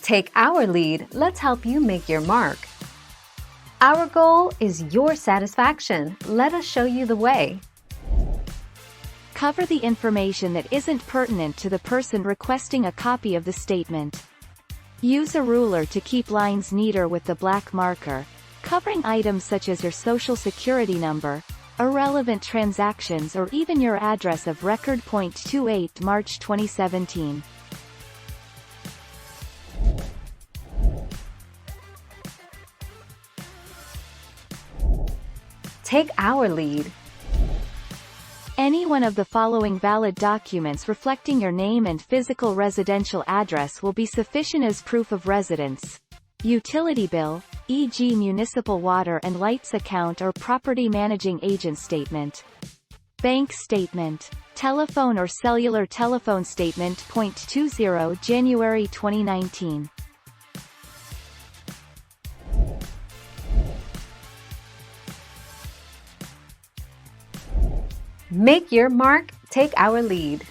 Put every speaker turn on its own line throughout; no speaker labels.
Take our lead, let's help you make your mark. Our goal is your satisfaction. Let us show you the way.
Cover the information that isn't pertinent to the person requesting a copy of the statement. Use a ruler to keep lines neater with the black marker, covering items such as your social security number, irrelevant transactions or even your address of record. 28 March 2017.
Take our lead.
Any one of the following valid documents reflecting your name and physical residential address will be sufficient as proof of residence. Utility bill, e.g. municipal water and lights account or property managing agent statement. Bank statement. Telephone or cellular telephone statement. 20 January 2019.
Make your mark, take our lead.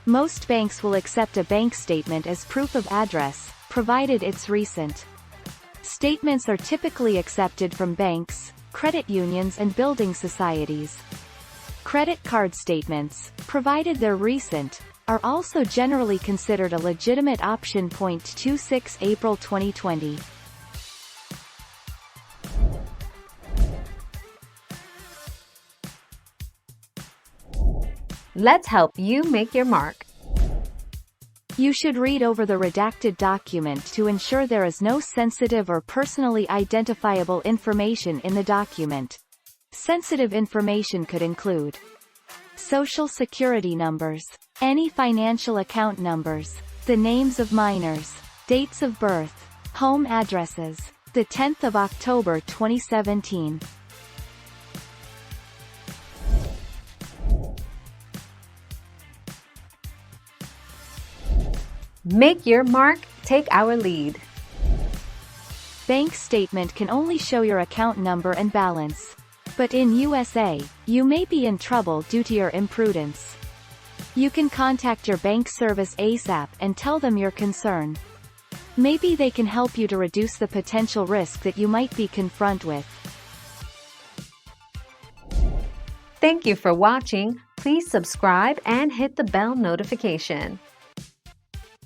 Most banks will accept a bank statement as proof of address, provided it's recent. Statements are typically accepted from banks, credit unions and building societies. Credit card statements, provided they're recent, are also generally considered a legitimate option. 26 April 2020.
Let's help you make your mark.
You should read over the redacted document to ensure there is no sensitive or personally identifiable information in the document. Sensitive information could include social security numbers, any financial account numbers, the names of minors, dates of birth, home addresses. The 10th of October 2017.
Make your mark, take our lead.
Bank statement can only show your account number and balance. But in USA, you may be in trouble due to your imprudence. You can contact your bank service ASAP and tell them your concern. Maybe they can help you to reduce the potential risk that you might be confronted with.
Thank you for watching. Please subscribe and hit the bell notification.